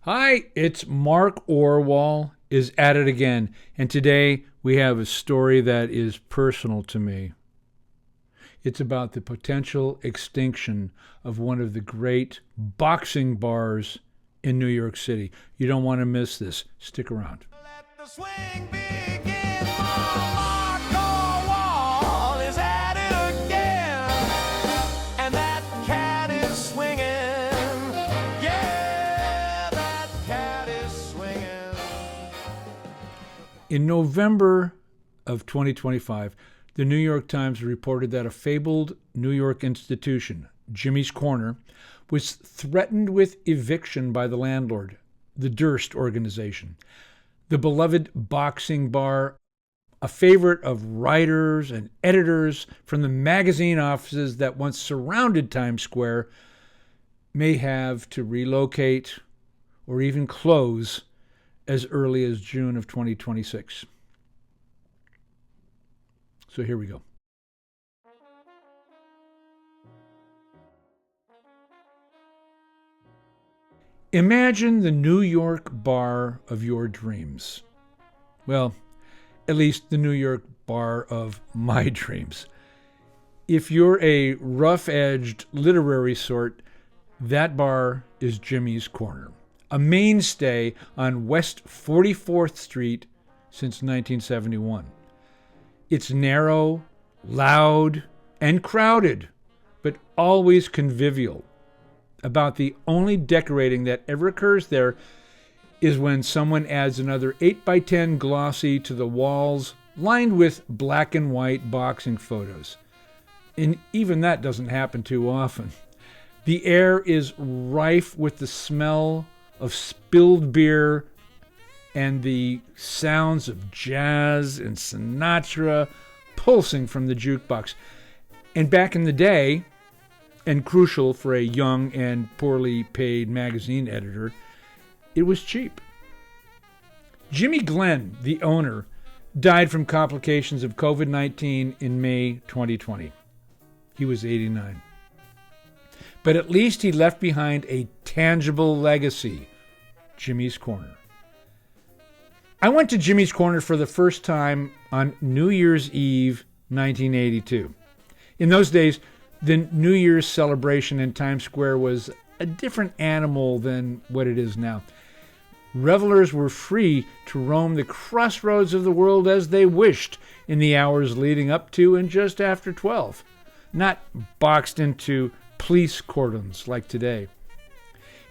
Hi, it's Mark Orwoll is at it again, and today we have a story that is personal to me. It's about the potential extinction of one of the great boxing bars in New York City. You don't want to miss this. Stick around. Let the swing begin. Mark Orwoll is at it again, and that cat is swinging. Yeah, that cat is swinging. In November of 2025, the New York Times reported that a fabled New York institution, Jimmy's Corner, was threatened with eviction by the landlord, the Durst organization. The beloved boxing bar, a favorite of writers and editors from the magazine offices that once surrounded Times Square, may have to relocate or even close as early as June of 2026. So here we go. Imagine the New York bar of your dreams. Well, at least the New York bar of my dreams. If you're a rough-edged literary sort, that bar is Jimmy's Corner, a mainstay on West 44th Street since 1971. It's narrow, loud, and crowded, but always convivial. About the only decorating that ever occurs there is when someone adds another 8x10 glossy to the walls lined with black and white boxing photos. And even that doesn't happen too often. The air is rife with the smell of spilled beer and the sounds of jazz and Sinatra pulsing from the jukebox. And back in the day, and crucial for a young and poorly paid magazine editor, it was cheap. Jimmy Glenn, the owner, died from complications of COVID-19 in May 2020. He was 89. But at least he left behind a tangible legacy, Jimmy's Corner. I went to Jimmy's Corner for the first time on New Year's Eve, 1982. In those days, the New Year's celebration in Times Square was a different animal than what it is now. Revelers were free to roam the crossroads of the world as they wished in the hours leading up to and just after 12, not boxed into police cordons like today.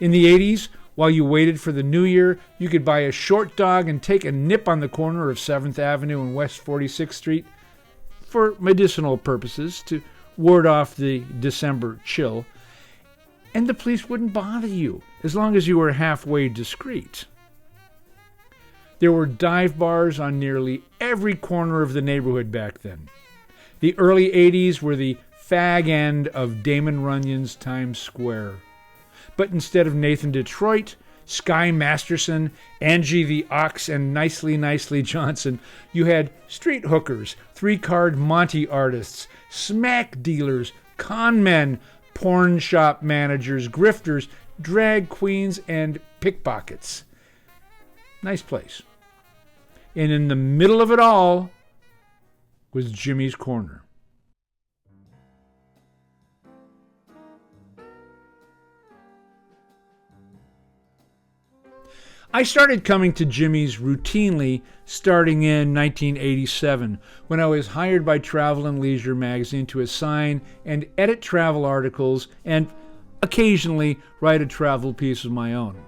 In the 80s, while you waited for the new year, you could buy a short dog and take a nip on the corner of 7th Avenue and West 46th Street for medicinal purposes to ward off the December chill, and the police wouldn't bother you as long as you were halfway discreet. There were dive bars on nearly every corner of the neighborhood back then. The early 80s were the fag end of Damon Runyon's Times Square. But instead of Nathan Detroit, Sky Masterson, Angie the Ox, and Nicely Johnson, you had street hookers, three-card Monte artists, smack dealers, con men, porn shop managers, grifters, drag queens, and pickpockets. Nice place. And in the middle of it all was Jimmy's Corner. I started coming to Jimmy's routinely starting in 1987 when I was hired by Travel and Leisure magazine to assign and edit travel articles and occasionally write a travel piece of my own.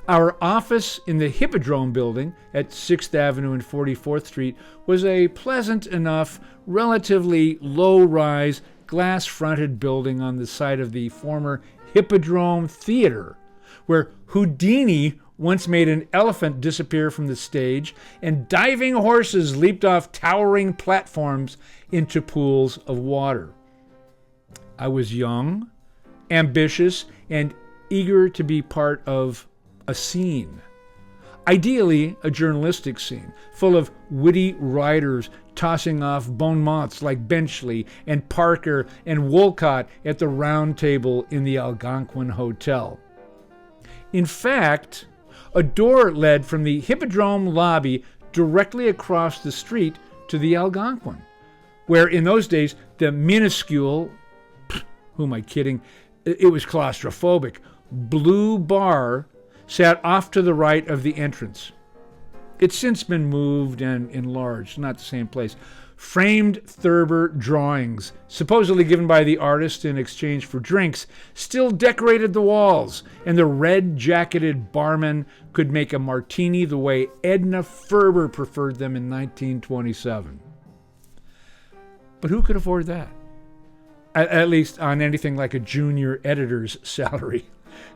Our office in the Hippodrome building at 6th Avenue and 44th Street was a pleasant enough, relatively low-rise, glass-fronted building on the site of the former Hippodrome Theater, where Houdini once made an elephant disappear from the stage and diving horses leaped off towering platforms into pools of water. I was young, ambitious, and eager to be part of a scene. Ideally, a journalistic scene, full of witty writers tossing off bon mots like Benchley and Parker and Wolcott at the round table in the Algonquin Hotel. In fact, a door led from the Hippodrome lobby directly across the street to the Algonquin, where in those days the minuscule, who am I kidding, it was claustrophobic, blue bar sat off to the right of the entrance. It's since been moved and enlarged, not the same place. Framed Thurber drawings, supposedly given by the artist in exchange for drinks, still decorated the walls, and the red-jacketed barman could make a martini the way Edna Ferber preferred them in 1927. But who could afford that? At least on anything like a junior editor's salary.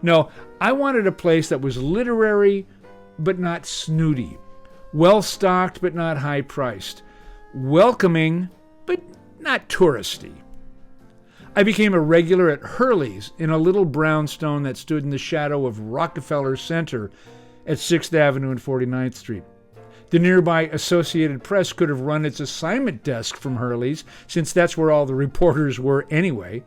No, I wanted a place that was literary but not snooty, well-stocked but not high-priced, welcoming but not touristy. I became a regular at Hurley's in a little brownstone that stood in the shadow of Rockefeller Center at 6th Avenue and 49th Street. The nearby Associated Press could have run its assignment desk from Hurley's, since that's where all the reporters were anyway.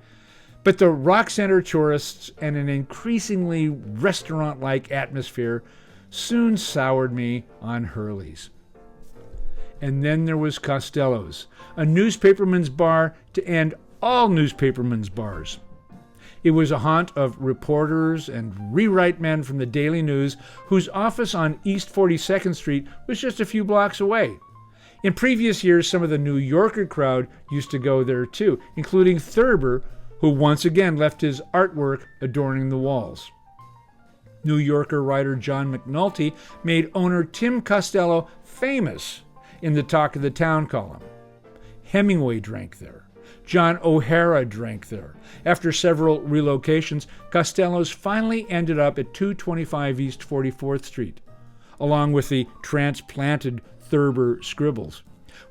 But the Rock Center tourists and an increasingly restaurant-like atmosphere soon soured me on Hurley's. And then there was Costello's, a newspaperman's bar to end all newspapermen's bars. It was a haunt of reporters and rewrite men from the Daily News, whose office on East 42nd Street was just a few blocks away. In previous years, some of the New Yorker crowd used to go there too, including Thurber, who once again left his artwork adorning the walls. New Yorker writer John McNulty made owner Tim Costello famous in the Talk of the Town column. Hemingway drank there. John O'Hara drank there. After several relocations, Costello's finally ended up at 225 East 44th Street, along with the transplanted Thurber Scribbles,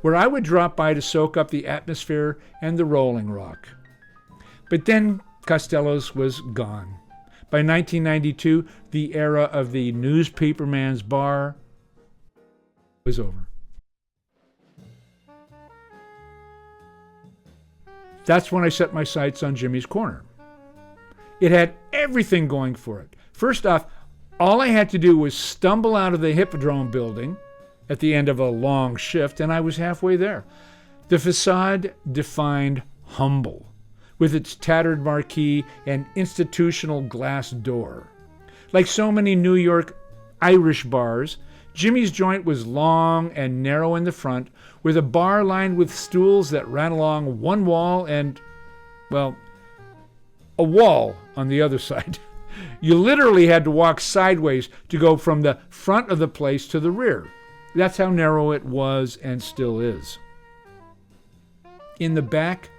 where I would drop by to soak up the atmosphere and the Rolling Rock. But then Costello's was gone. By 1992, the era of the newspaperman's bar was over. That's when I set my sights on Jimmy's Corner. It had everything going for it. First off, all I had to do was stumble out of the Hippodrome building at the end of a long shift, and I was halfway there. The facade defined humble, with its tattered marquee and institutional glass door. Like so many New York Irish bars, Jimmy's joint was long and narrow in the front, with a bar lined with stools that ran along one wall and, well, a wall on the other side. You literally had to walk sideways to go from the front of the place to the rear. That's how narrow it was and still is. In the back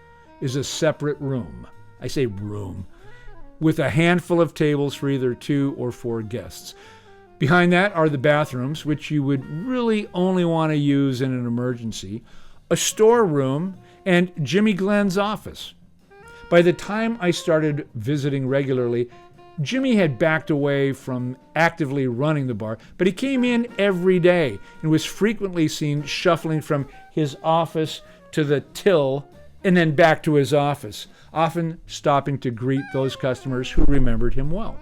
is a separate room. I say room, with a handful of tables for either 2 or 4 guests. Behind that are the bathrooms, which you would really only want to use in an emergency, a storeroom, and Jimmy Glenn's office. By the time I started visiting regularly, Jimmy had backed away from actively running the bar, but he came in every day and was frequently seen shuffling from his office to the till and then back to his office, often stopping to greet those customers who remembered him well.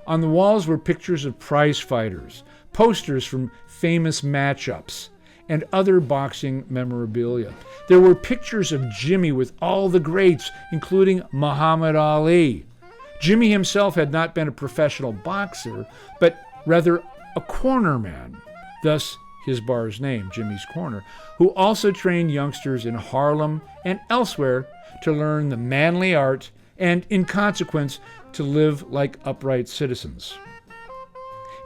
On the walls were pictures of prize fighters, posters from famous matchups, and other boxing memorabilia. There were pictures of Jimmy with all the greats, including Muhammad Ali. Jimmy himself had not been a professional boxer, but rather a corner man, thus his bar's name, Jimmy's Corner, who also trained youngsters in Harlem and elsewhere to learn the manly art and, in consequence, to live like upright citizens.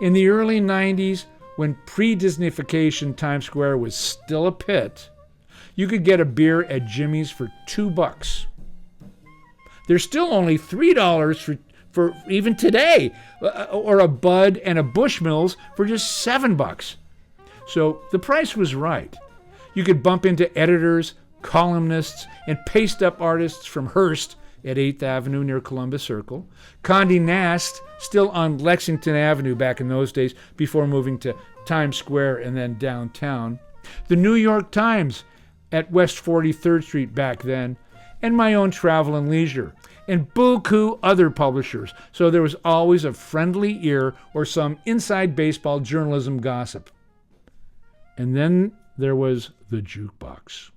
In the early 90s, when pre-Disneyfication Times Square was still a pit, you could get a beer at Jimmy's for $2. There's still only $3 for even today, or a Bud and a Bushmills for just $7. So the price was right. You could bump into editors, columnists, and paste-up artists from Hearst at 8th Avenue near Columbus Circle, Condé Nast, still on Lexington Avenue back in those days before moving to Times Square and then downtown, the New York Times at West 43rd Street back then, and my own Travel and Leisure. and buku other publishers, so there was always a friendly ear or some inside baseball journalism gossip. And then there was the jukebox.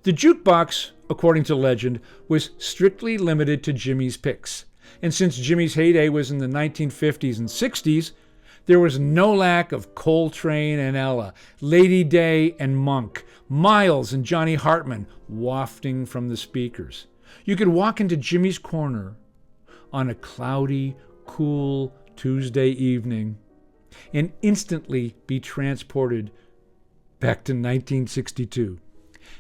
The jukebox, according to legend, was strictly limited to Jimmy's picks. And since Jimmy's heyday was in the 1950s and 60s, there was no lack of Coltrane and Ella, Lady Day and Monk, Miles and Johnny Hartman wafting from the speakers. You could walk into Jimmy's Corner on a cloudy, cool Tuesday evening and instantly be transported back to 1962.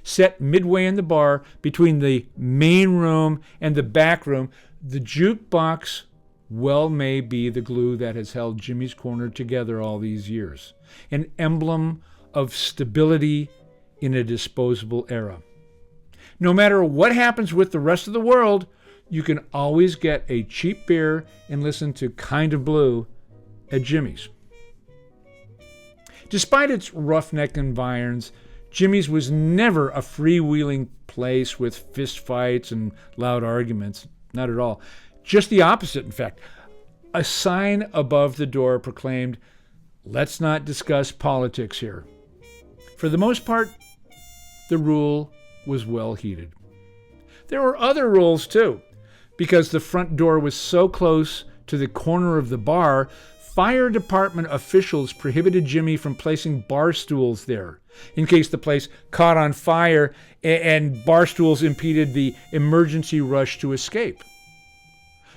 Set midway in the bar between the main room and the back room, the jukebox well may be the glue that has held Jimmy's Corner together all these years, an emblem of stability in a disposable era. No matter what happens with the rest of the world, you can always get a cheap beer and listen to Kind of Blue at Jimmy's. Despite its roughneck environs, Jimmy's was never a freewheeling place with fistfights and loud arguments. Not at all. Just the opposite, in fact. A sign above the door proclaimed, "Let's not discuss politics here." For the most part, the rule was well heeded. There were other rules, too. Because the front door was so close to the corner of the bar, fire department officials prohibited Jimmy from placing bar stools there, in case the place caught on fire and bar stools impeded the emergency rush to escape.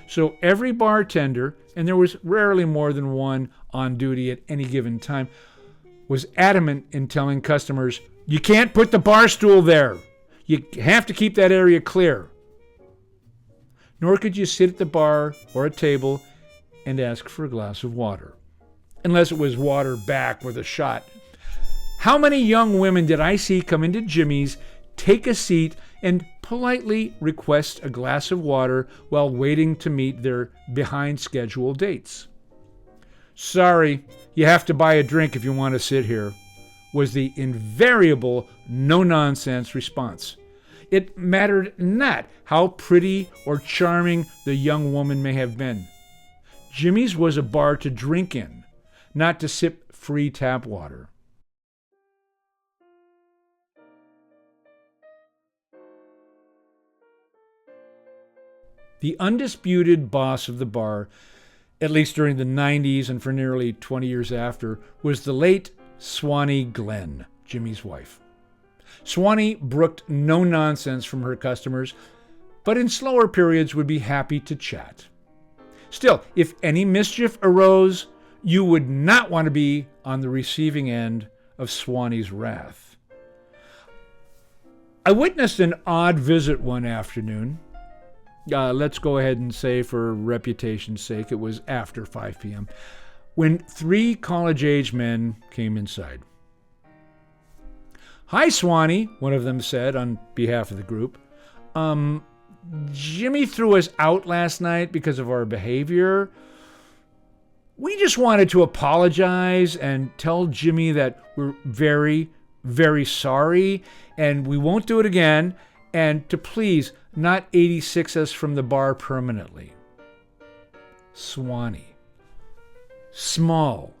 So every bartender, and there was rarely more than one on duty at any given time, was adamant in telling customers, "You can't put the bar stool there. You have to keep that area clear." Nor could you sit at the bar or a table and ask for a glass of water, unless it was water back with a shot. How many young women did I see come into Jimmy's, take a seat, and politely request a glass of water while waiting to meet their behind-schedule dates? "Sorry, you have to buy a drink if you want to sit here," was the invariable no-nonsense response. It mattered not how pretty or charming the young woman may have been. Jimmy's was a bar to drink in, not to sip free tap water. The undisputed boss of the bar, at least during the 90s and for nearly 20 years after, was the late Swanee Glenn, Jimmy's wife. Swanee brooked no nonsense from her customers, but in slower periods would be happy to chat. Still, if any mischief arose, you would not want to be on the receiving end of Swanee's wrath. I witnessed an odd visit one afternoon. Let's go ahead and say, for reputation's sake, it was after 5 p.m., when 3 college-age men came inside. "Hi, Swanee," one of them said on behalf of the group. Jimmy threw us out last night because of our behavior. We just wanted to apologize and tell Jimmy that we're very, very sorry and we won't do it again, and to please not 86 us from the bar permanently. Swanee. Small,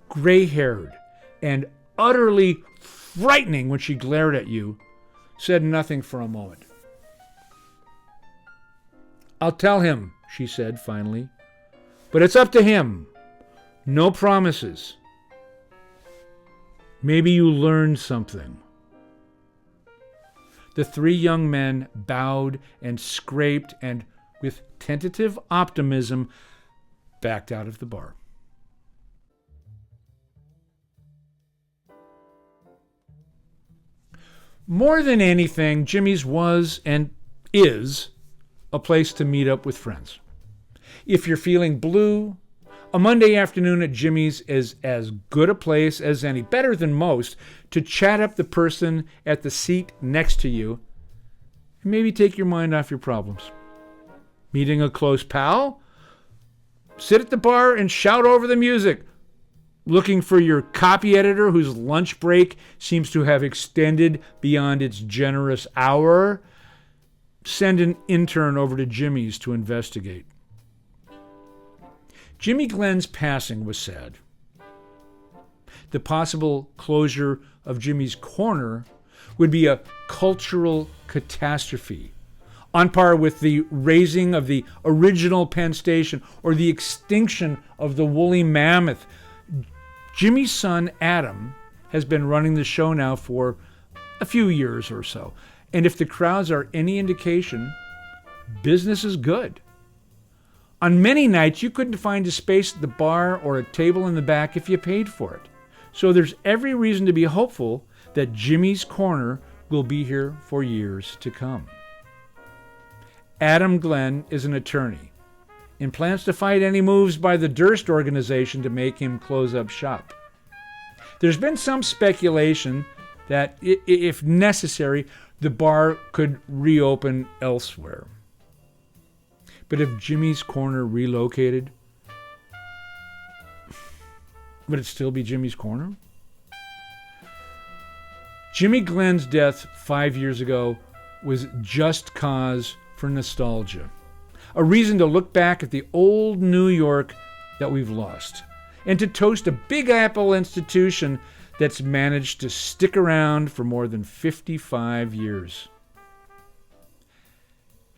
gray-haired, and utterly frightening when she glared at you, said nothing for a moment. "I'll tell him," she said finally. "But it's up to him. No promises. Maybe you learned something." The 3 young men bowed and scraped and, with tentative optimism, backed out of the bar. More than anything, Jimmy's was and is a place to meet up with friends. If you're feeling blue, a Monday afternoon at Jimmy's is as good a place as any, better than most, to chat up the person at the seat next to you and maybe take your mind off your problems. Meeting a close pal? Sit at the bar and shout over the music. Looking for your copy editor whose lunch break seems to have extended beyond its generous hour? Send an intern over to Jimmy's to investigate. Jimmy Glenn's passing was sad. The possible closure of Jimmy's Corner would be a cultural catastrophe, on par with the razing of the original Penn Station or the extinction of the woolly mammoth. Jimmy's son, Adam, has been running the show now for a few years or so. And if the crowds are any indication, business is good. On many nights, you couldn't find a space at the bar or a table in the back if you paid for it. So there's every reason to be hopeful that Jimmy's Corner will be here for years to come. Adam Glenn is an attorney and plans to fight any moves by the Durst organization to make him close up shop. There's been some speculation that, if necessary, the bar could reopen elsewhere. But if Jimmy's Corner relocated, would it still be Jimmy's Corner? Jimmy Glenn's death 5 years ago was just cause for nostalgia, a reason to look back at the old New York that we've lost, and to toast a Big Apple institution that's managed to stick around for more than 55 years.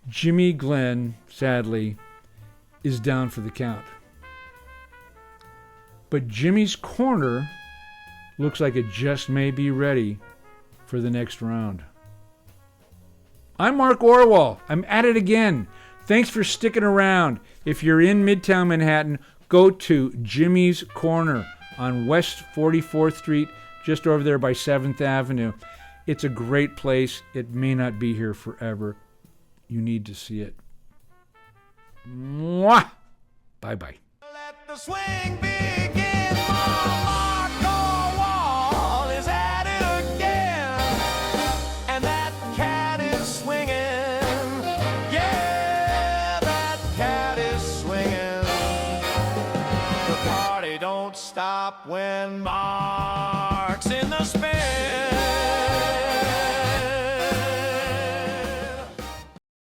Jimmy Glenn, sadly, is down for the count. But Jimmy's Corner looks like it just may be ready for the next round. I'm Mark Orwoll. I'm at it again. Thanks for sticking around. If you're in Midtown Manhattan, go to Jimmy's Corner on West 44th Street, just over there by 7th Avenue. It's a great place. It may not be here forever. You need to see it. Mwah! Bye-bye. Let the swing begin. Mark Orwoll is at it again, and that cat is swinging. Yeah, that cat is swinging. The party don't stop when Mark's in the spin.